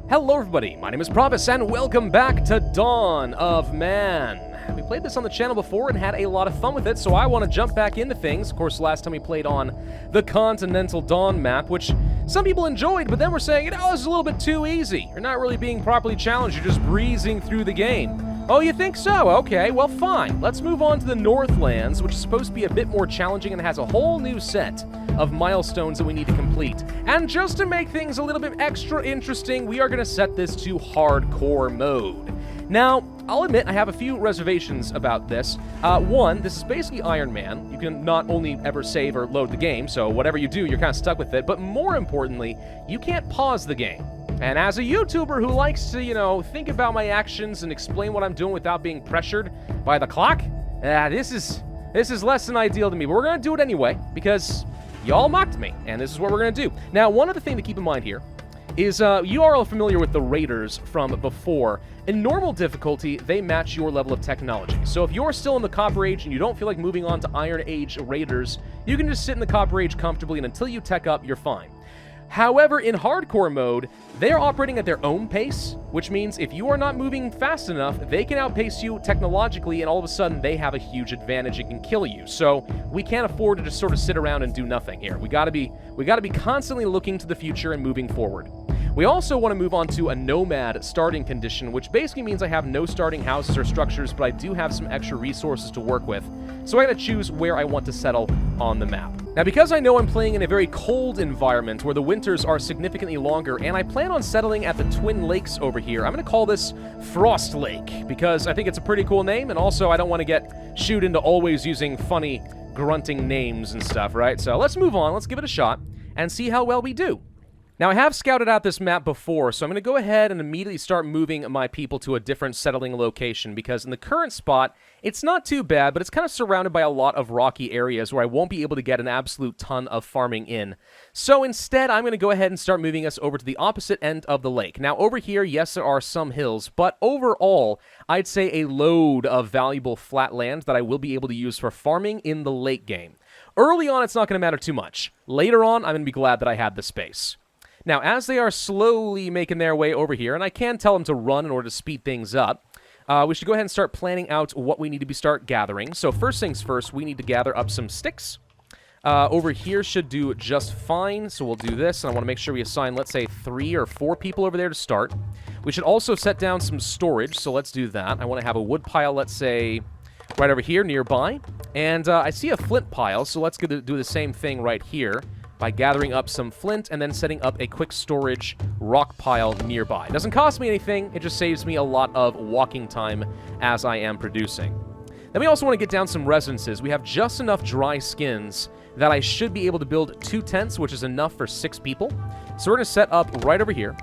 Hello everybody, my name is Pravus and welcome back to Dawn of Man. We played this on the channel before and had a lot of fun with it, so I want to jump back into things. Of course, last time we played on the Continental Dawn map, which some people enjoyed, but then we're saying, this is a little bit too easy. You're not really being properly challenged, you're just breezing through the game. Oh, you think so? Okay, well fine. Let's move on to the Northlands, which is supposed to be a bit more challenging and has a whole new set of milestones that we need to complete. And just to make things a little bit extra interesting, we are going to set this to hardcore mode. Now, I'll admit I have a few reservations about this. One, this is basically Iron Man. You can not only ever save or load the game, so whatever you do, you're kind of stuck with it, but more importantly, you can't pause the game. And as a YouTuber who likes to, think about my actions and explain what I'm doing without being pressured by the clock, this is less than ideal to me. But we're going to do it anyway, because y'all mocked me, and this is what we're going to do. Now, one other thing to keep in mind here is you are all familiar with the Raiders from before. In normal difficulty, they match your level of technology. So if you're still in the Copper Age and you don't feel like moving on to Iron Age Raiders, you can just sit in the Copper Age comfortably, and until you tech up, you're fine. However, in hardcore mode, they're operating at their own pace, which means if you are not moving fast enough, they can outpace you technologically, and all of a sudden they have a huge advantage and can kill you. So we can't afford to just sort of sit around and do nothing here. We gotta be constantly looking to the future and moving forward. We also want to move on to a nomad starting condition, which basically means I have no starting houses or structures, but I do have some extra resources to work with. So I gotta choose where I want to settle on the map. Now, because I know I'm playing in a very cold environment where the winters are significantly longer, and I plan on settling at the Twin Lakes over here, I'm gonna call this Frostlake, because I think it's a pretty cool name, and also I don't want to get shooed into always using funny, grunting names and stuff, right? So let's move on, let's give it a shot, and see how well we do. Now, I have scouted out this map before, so I'm going to go ahead and immediately start moving my people to a different settling location, because in the current spot, it's not too bad, but it's kind of surrounded by a lot of rocky areas where I won't be able to get an absolute ton of farming in. So instead, I'm going to go ahead and start moving us over to the opposite end of the lake. Now, over here, yes, there are some hills, but overall, I'd say a load of valuable flat land that I will be able to use for farming in the late game. Early on, it's not going to matter too much. Later on, I'm going to be glad that I had the space. Now, as they are slowly making their way over here, and I can tell them to run in order to speed things up, we should go ahead and start planning out what we need to start gathering. So first things first, we need to gather up some sticks. Over here should do just fine, so we'll do this. And I want to make sure we assign, let's say, 3 or 4 people over there to start. We should also set down some storage, so let's do that. I want to have a wood pile, let's say, right over here nearby. And I see a flint pile, so let's do the same thing right here by gathering up some flint and then setting up a quick storage rock pile nearby. It doesn't cost me anything, it just saves me a lot of walking time as I am producing. Then we also want to get down some residences. We have just enough dry skins that I should be able to build 2 tents, which is enough for 6 people. So we're going to set up right over here.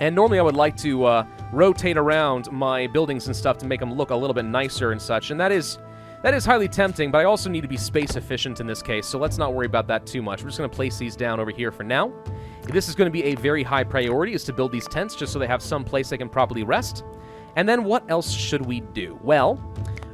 And normally I would like to rotate around my buildings and stuff to make them look a little bit nicer and such, and that is highly tempting, but I also need to be space efficient in this case, so let's not worry about that too much. We're just going to place these down over here for now. This is going to be a very high priority, is to build these tents just so they have some place they can properly rest. And then what else should we do? Well,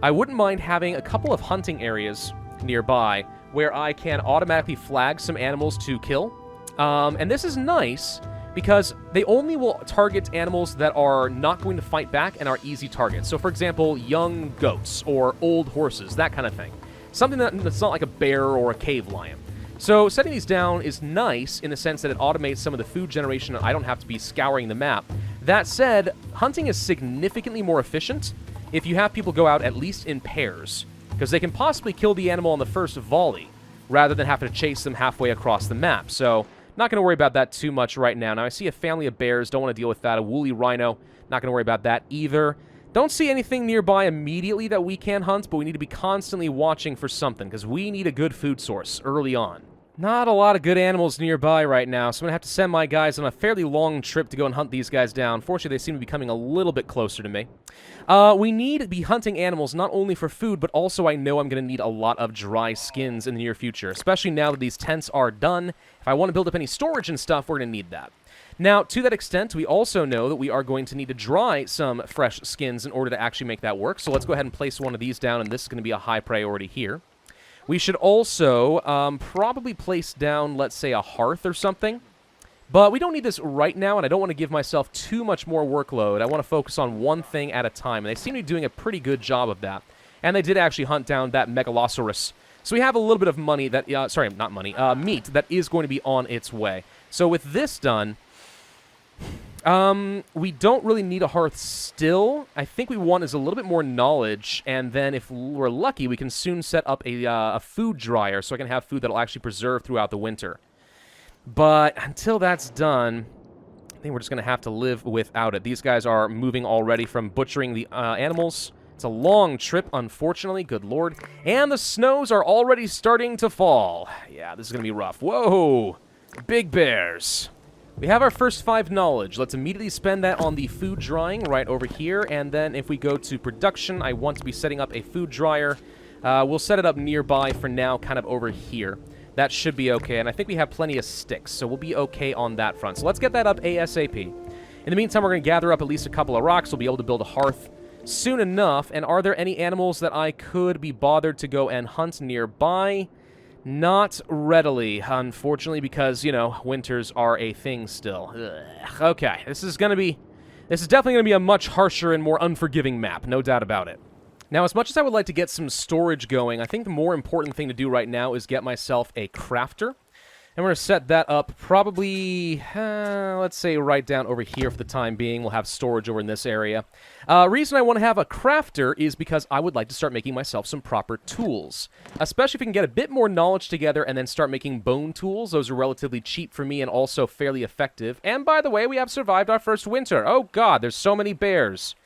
I wouldn't mind having a couple of hunting areas nearby where I can automatically flag some animals to kill. And this is nice because they only will target animals that are not going to fight back and are easy targets. So, for example, young goats or old horses, that kind of thing. Something that's not like a bear or a cave lion. So, setting these down is nice in the sense that it automates some of the food generation and I don't have to be scouring the map. That said, hunting is significantly more efficient if you have people go out at least in pairs, because they can possibly kill the animal on the first volley rather than having to chase them halfway across the map. So, not going to worry about that too much right now. Now, I see a family of bears. Don't want to deal with that. A woolly rhino. Not going to worry about that either. Don't see anything nearby immediately that we can hunt, but we need to be constantly watching for something, because we need a good food source early on. Not a lot of good animals nearby right now, so I'm going to have to send my guys on a fairly long trip to go and hunt these guys down. Fortunately, they seem to be coming a little bit closer to me. We need to be hunting animals not only for food, but also I know I'm going to need a lot of dry skins in the near future, especially now that these tents are done. If I want to build up any storage and stuff, we're going to need that. Now, to that extent, we also know that we are going to need to dry some fresh skins in order to actually make that work, so let's go ahead and place one of these down, and this is going to be a high priority here. We should also probably place down, let's say, a hearth or something, But we don't need this right now, and I don't want to give myself too much more workload. I want to focus on one thing at a time, and they seem to be doing a pretty good job of that. And they did actually hunt down that Megalosaurus. So we have a little bit of money that, sorry, not money, meat that is going to be on its way. So with this done, we don't really need a hearth still. I think we want is a little bit more knowledge, and then if we're lucky, we can soon set up a food dryer so I can have food that'll actually preserve throughout the winter. But until that's done, I think we're just going to have to live without it. These guys are moving already from butchering the animals. It's a long trip, unfortunately, good lord. And the snows are already starting to fall. Yeah, this is going to be rough. Whoa! Big bears. We have our first 5 knowledge. Let's immediately spend that on the food drying right over here. And then if we go to production, I want to be setting up a food dryer. We'll set it up nearby for now, kind of over here. That should be okay. And I think we have plenty of sticks, so we'll be okay on that front. So let's get that up ASAP. In the meantime, we're going to gather up at least a couple of rocks. We'll be able to build a hearth soon enough. And are there any animals that I could be bothered to go and hunt nearby? Not readily, unfortunately, because, you know, winters are a thing still. Ugh. Okay, this is definitely going to be a much harsher and more unforgiving map, no doubt about it. Now, as much as I would like to get some storage going, I think the more important thing to do right now is get myself a crafter. And we're going to set that up probably, let's say, right down over here for the time being. We'll have storage over in this area. Reason I want to have a crafter is because I would like to start making myself some proper tools. Especially if we can get a bit more knowledge together and then start making bone tools. Those are relatively cheap for me and also fairly effective. And by the way, we have survived our first winter. Oh god, there's so many bears.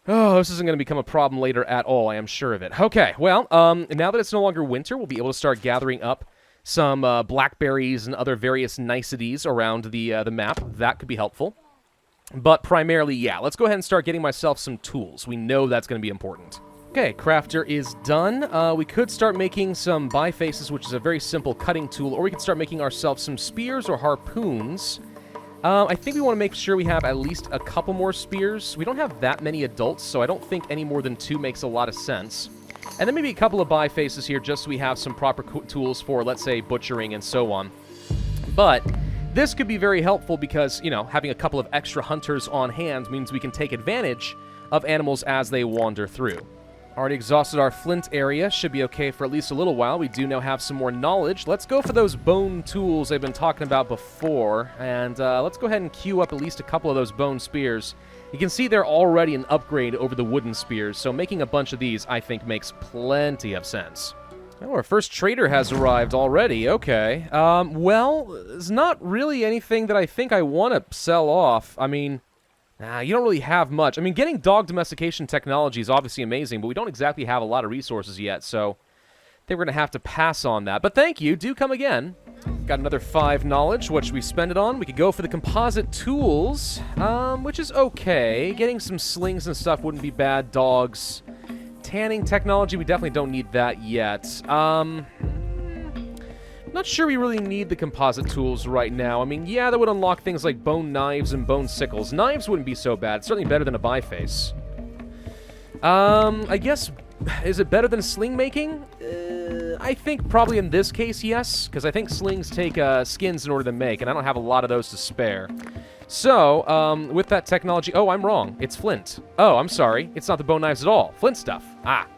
Oh, this isn't going to become a problem later at all, I am sure of it. Okay, well, now that it's no longer winter, we'll be able to start gathering up some blackberries and other various niceties around the map. That could be helpful. But primarily, yeah, let's go ahead and start getting myself some tools. We know that's going to be important. Okay, crafter is done. We could start making some bifaces, which is a very simple cutting tool, or we could start making ourselves some spears or harpoons. I think we want to make sure we have at least a couple more spears. We don't have that many adults, so I don't think any more than 2 makes a lot of sense. And then maybe a couple of bifaces here just so we have some proper tools for, let's say, butchering and so on. But this could be very helpful because, you know, having a couple of extra hunters on hand means we can take advantage of animals as they wander through. Already exhausted our flint area. Should be okay for at least a little while. We do now have some more knowledge. Let's go for those bone tools I've been talking about before. And let's go ahead and queue up at least a couple of those bone spears. You can see they're already an upgrade over the wooden spears, so making a bunch of these, I think, makes plenty of sense. Oh, our first trader has arrived already. Okay. Well, there's not really anything that I think I want to sell off. I mean, you don't really have much. I mean, getting dog domestication technology is obviously amazing, but we don't exactly have a lot of resources yet, so I think we're going to have to pass on that. But thank you. Do come again. Got another 5 knowledge. What should we spend it on? We could go for the composite tools, which is okay. Getting some slings and stuff wouldn't be bad. Dogs. Tanning technology, we definitely don't need that yet. Not sure we really need the composite tools right now. I mean, yeah, that would unlock things like bone knives and bone sickles. Knives wouldn't be so bad. It's certainly better than a biface. I guess, is it better than sling making? I think probably in this case, yes, because I think slings take skins in order to make, and I don't have a lot of those to spare. So, with that technology... Oh, I'm wrong. It's flint. Oh, I'm sorry. It's not the bone knives at all. Flint stuff. Ah.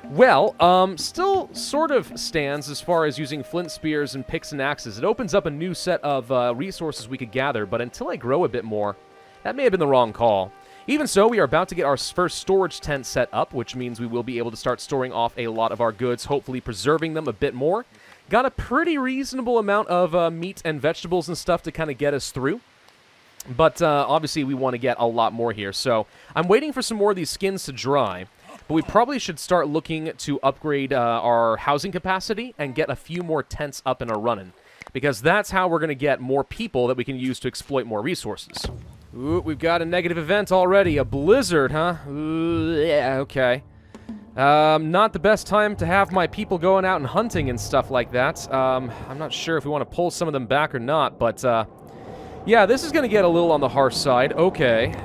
Well, still sort of stands as far as using flint spears and picks and axes. It opens up a new set of resources we could gather, but until I grow a bit more, that may have been the wrong call. Even so, we are about to get our first storage tent set up, which means we will be able to start storing off a lot of our goods, hopefully preserving them a bit more. Got a pretty reasonable amount of meat and vegetables and stuff to kind of get us through. But obviously we want to get a lot more here, so I'm waiting for some more of these skins to dry. But we probably should start looking to upgrade our housing capacity and get a few more tents up and running. Because that's how we're going to get more people that we can use to exploit more resources. Ooh, we've got a negative event already. A blizzard, huh? Ooh, yeah, okay. Not the best time to have my people going out and hunting and stuff like that. I'm not sure if we want to pull some of them back or not, but yeah, this is going to get a little on the harsh side. Okay.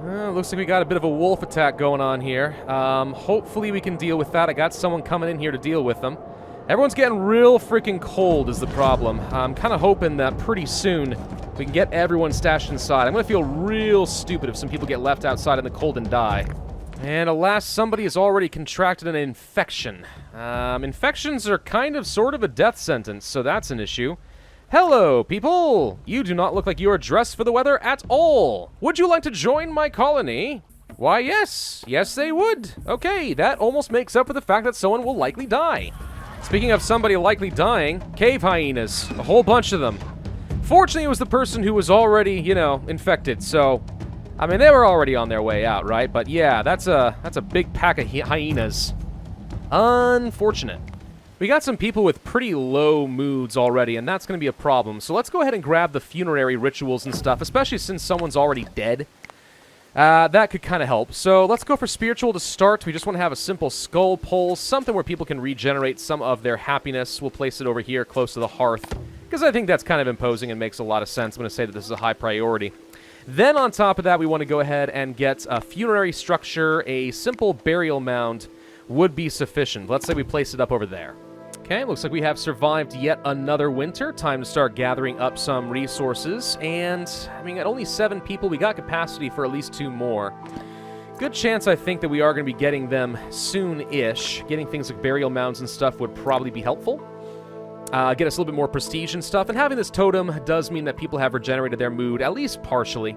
Looks like we got a bit of a wolf attack going on here. Hopefully we can deal with that. I got someone coming in here to deal with them. Everyone's getting real freaking cold is the problem. I'm kind of hoping that pretty soon We can get everyone stashed inside. I'm going to feel real stupid if some people get left outside in the cold and die. And alas, somebody has already contracted an infection. Infections are kind of sort of a death sentence, so that's an issue. Hello, people! You do not look like you are dressed for the weather at all. Would you like to join my colony? Why, yes. Yes, they would. Okay, that almost makes up for the fact that someone will likely die. Speaking of somebody likely dying, cave hyenas. A whole bunch of them. Fortunately, it was the person who was already, you know, infected, so... I mean, they were already on their way out, right? But yeah, that's a big pack of hyenas. Unfortunate. We got some people with pretty low moods already, and that's going to be a problem. So let's go ahead and grab the funerary rituals and stuff, especially since someone's already dead. That could kind of help. So let's go for spiritual to start. We just want to have a simple skull pole, something where people can regenerate some of their happiness. We'll place it over here close to the hearth, because I think that's kind of imposing and makes a lot of sense. I'm going to say that this is a high priority. Then on top of that, we want to go ahead and get a funerary structure. A simple burial mound would be sufficient. Let's say we place it up over there. Okay, looks like we have survived yet another winter. Time to start gathering up some resources. And, I mean, at only 7 people, we got capacity for at least 2 more. Good chance, I think, that we are going to be getting them soon-ish. Getting things like burial mounds and stuff would probably be helpful. Get us a little bit more prestige and stuff. And having this totem does mean that people have regenerated their mood, at least partially.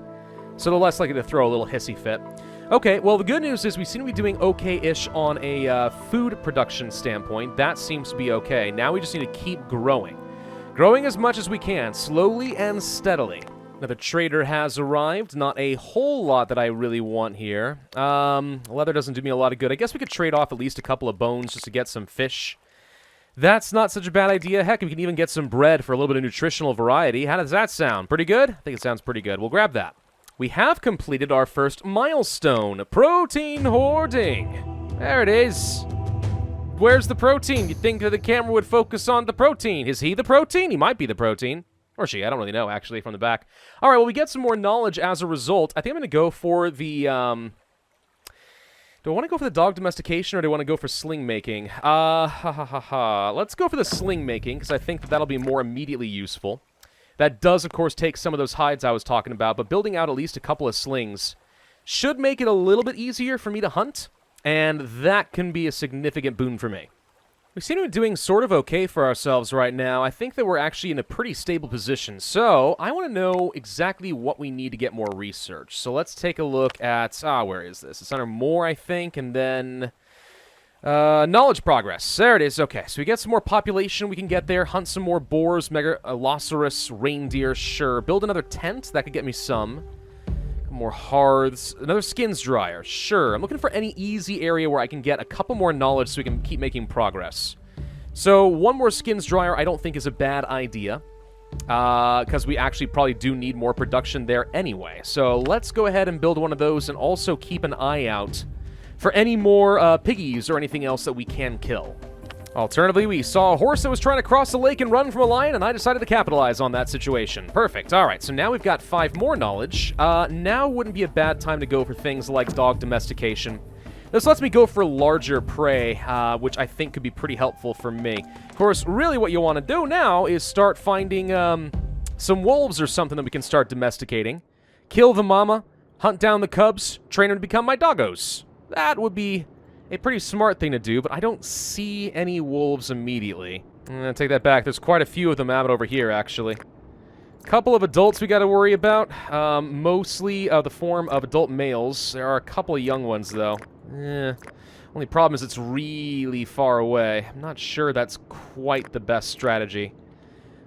So they're less likely to throw a little hissy fit. Okay, well, the good news is we seem to be doing okay-ish on a food production standpoint. That seems to be okay. Now we just need to keep growing. Growing as much as we can, slowly and steadily. Another trader has arrived. Not a whole lot that I really want here. Leather doesn't do me a lot of good. I guess we could trade off at least a couple of bones just to get some fish. That's not such a bad idea. Heck, we can even get some bread for a little bit of nutritional variety. How does that sound? Pretty good? I think it sounds pretty good. We'll grab that. We have completed our first milestone, protein hoarding. There it is. Where's the protein? You'd think that the camera would focus on the protein. Is he the protein? He might be the protein. Or she, I don't really know, actually, from the back. All right, well, we get some more knowledge as a result. I think I'm going to go for the, Do I want to go for the dog domestication, or do I want to go for sling making? Let's go for the sling making, because I think that that'll be more immediately useful. That does, of course, take some of those hides I was talking about, but building out at least a couple of slings should make it a little bit easier for me to hunt, and that can be a significant boon for me. We seem to be doing sort of okay for ourselves right now. I think that we're actually in a pretty stable position, so I want to know exactly what we need to get more research. So let's take a look at, where is this? It's under more, I think, and then knowledge progress. There it is. Okay, so we get some more population we can get there, hunt some more boars, megalosaurus, reindeer, sure. Build another tent, that could get me some. More hearths. Another skins dryer. Sure. I'm looking for any easy area where I can get a couple more knowledge so we can keep making progress. So, one more skins dryer I don't think is a bad idea. Because we actually probably do need more production there anyway. So, let's go ahead and build one of those and also keep an eye out for any more piggies or anything else that we can kill. Alternatively, we saw a horse that was trying to cross the lake and run from a lion, and I decided to capitalize on that situation. Perfect. All right, so now we've got 5 more knowledge. Now wouldn't be a bad time to go for things like dog domestication. This lets me go for larger prey, which I think could be pretty helpful for me. Of course, really what you want to do now is start finding some wolves or something that we can start domesticating. Kill the mama, hunt down the cubs, train them to become my doggos. That would be a pretty smart thing to do, but I don't see any wolves immediately. I'm gonna take that back. There's quite a few of them out over here, actually. Couple of adults we gotta worry about. Mostly the form of adult males. There are a couple of young ones, though. Only problem is it's really far away. I'm not sure that's quite the best strategy.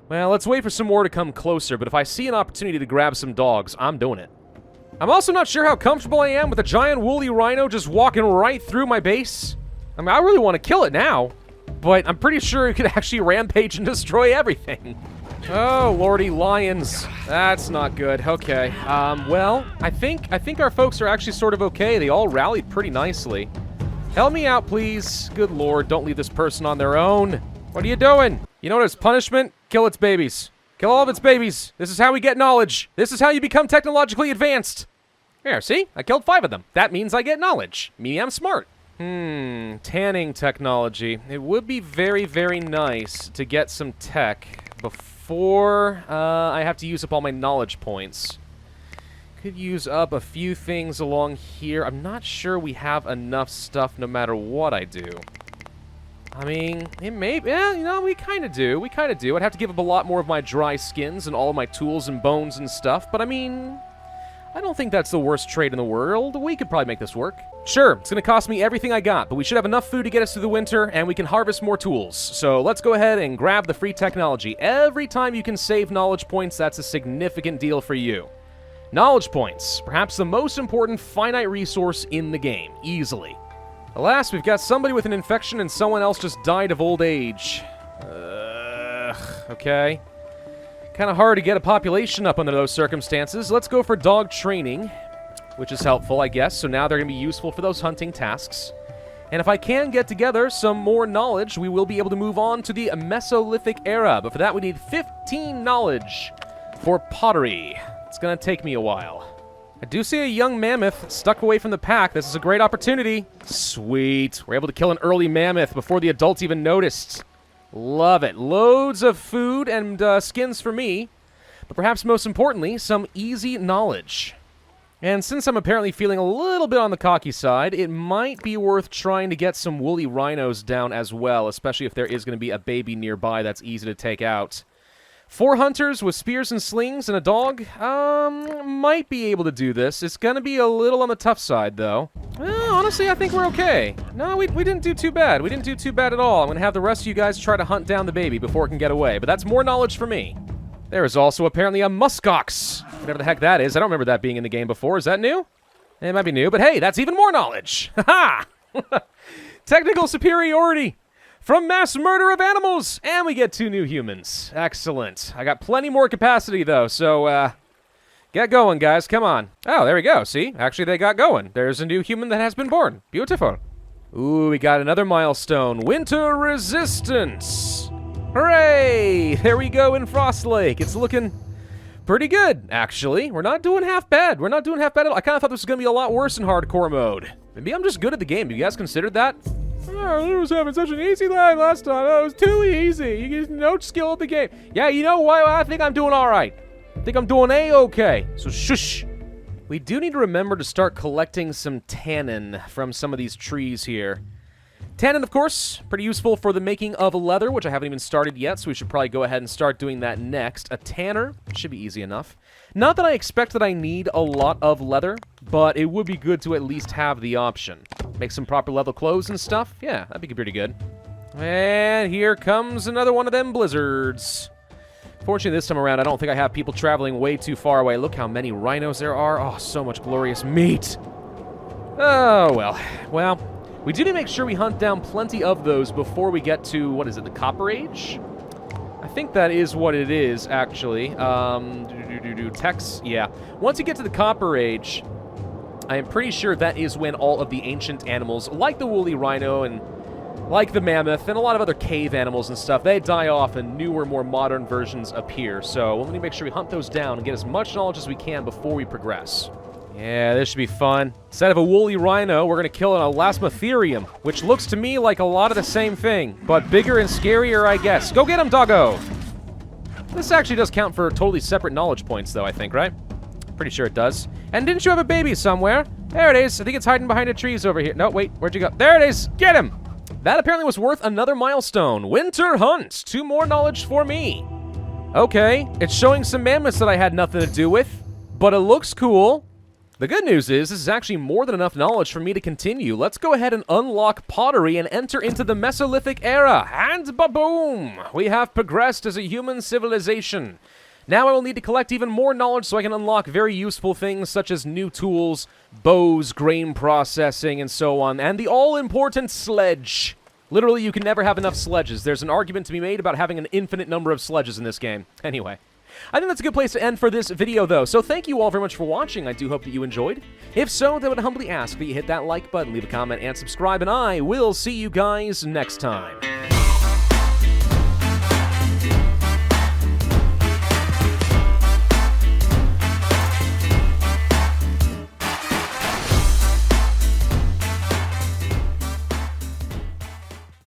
Well, let's wait for some more to come closer, but if I see an opportunity to grab some dogs, I'm doing it. I'm also not sure how comfortable I am with a giant woolly rhino just walking right through my base. I mean, I really want to kill it now, but I'm pretty sure it could actually rampage and destroy everything. Oh, lordy, lions. That's not good. Okay. Well, I think our folks are actually sort of okay. They all rallied pretty nicely. Help me out, please. Good lord, don't leave this person on their own. What are you doing? You know what is punishment? Kill its babies. Kill all of its babies. This is how we get knowledge. This is how you become technologically advanced. Here, see? I killed 5 of them. That means I get knowledge. Meaning I'm smart. Tanning technology. It would be very, very nice to get some tech before before I have to use up all my knowledge points. Could use up a few things along here. I'm not sure we have enough stuff no matter what I do. I mean, it may... Yeah, you know, we kind of do. We kind of do. I'd have to give up a lot more of my dry skins and all of my tools and bones and stuff, but I mean... I don't think that's the worst trade in the world. We could probably make this work. Sure, it's going to cost me everything I got, but we should have enough food to get us through the winter, and we can harvest more tools. So let's go ahead and grab the free technology. Every time you can save knowledge points, that's a significant deal for you. Knowledge points, perhaps the most important finite resource in the game, easily. Alas, we've got somebody with an infection and someone else just died of old age. Okay. Kind of hard to get a population up under those circumstances. Let's go for dog training, which is helpful, I guess. So now they're going to be useful for those hunting tasks. And if I can get together some more knowledge, we will be able to move on to the Mesolithic era. But for that, we need 15 knowledge for pottery. It's going to take me a while. I do see a young mammoth stuck away from the pack. This is a great opportunity. Sweet. We're able to kill an early mammoth before the adults even noticed. Love it. Loads of food and skins for me. But perhaps most importantly, some easy knowledge. And since I'm apparently feeling a little bit on the cocky side, it might be worth trying to get some woolly rhinos down as well, especially if there is going to be a baby nearby that's easy to take out. 4 hunters with spears and slings and a dog, might be able to do this. It's going to be a little on the tough side, though. Well, honestly, I think we're okay. No, we didn't do too bad. We didn't do too bad at all. I'm going to have the rest of you guys try to hunt down the baby before it can get away, but that's more knowledge for me. There is also apparently a Musk Ox. Whatever the heck that is. I don't remember that being in the game before. Is that new? It might be new, but hey, that's even more knowledge. Ha-ha! Technical superiority from mass murder of animals, and we get 2 new humans. Excellent. I got plenty more capacity, though, so, get going, guys. Come on. Oh, there we go. See? Actually, they got going. There's a new human that has been born. Beautiful. Ooh, we got another milestone. Winter resistance. Hooray! There we go in Frostlake. It's looking pretty good, actually. We're not doing half bad. We're not doing half bad at all. I kind of thought this was going to be a lot worse in hardcore mode. Maybe I'm just good at the game. Have you guys considered that? Oh, I was having such an easy time last time. Oh, it was too easy. You get no skill at the game. Yeah, you know what? I think I'm doing all right. I think I'm doing A-okay. So shush. We do need to remember to start collecting some tannin from some of these trees here. Tannin, of course, pretty useful for the making of leather, which I haven't even started yet, so we should probably go ahead and start doing that next. A tanner should be easy enough. Not that I expect that I need a lot of leather, but it would be good to at least have the option. Make some proper leather clothes and stuff. Yeah, that'd be pretty good. And here comes another one of them blizzards. Fortunately, this time around, I don't think I have people traveling way too far away. Look how many rhinos there are. Oh, so much glorious meat. Oh, well. Well, we do need to make sure we hunt down plenty of those before we get to, what is it, the Copper Age? I think that is what it is, actually. Text, yeah. Once you get to the Copper Age, I am pretty sure that is when all of the ancient animals, like the woolly rhino and like the mammoth and a lot of other cave animals and stuff, they die off and newer, more modern versions appear. So we'll need to make sure we hunt those down and get as much knowledge as we can before we progress. Yeah, this should be fun. Instead of a woolly rhino, we're going to kill an elasmotherium, which looks to me like a lot of the same thing, but bigger and scarier, I guess. Go get him, doggo! This actually does count for totally separate knowledge points, though, I think, right? Pretty sure it does. And didn't you have a baby somewhere? There it is. I think it's hiding behind the trees over here. No, wait. Where'd you go? There it is. Get him! That apparently was worth another milestone. Winter hunt. 2 more knowledge for me. Okay. It's showing some mammoths that I had nothing to do with, but it looks cool. The good news is, this is actually more than enough knowledge for me to continue. Let's go ahead and unlock pottery and enter into the Mesolithic era. And ba-boom! We have progressed as a human civilization. Now I will need to collect even more knowledge so I can unlock very useful things such as new tools, bows, grain processing, and so on. And the all-important sledge. Literally, you can never have enough sledges. There's an argument to be made about having an infinite number of sledges in this game. Anyway. I think that's a good place to end for this video, though. So thank you all very much for watching. I do hope that you enjoyed. If so, then I would humbly ask that you hit that like button, leave a comment, and subscribe, and I will see you guys next time.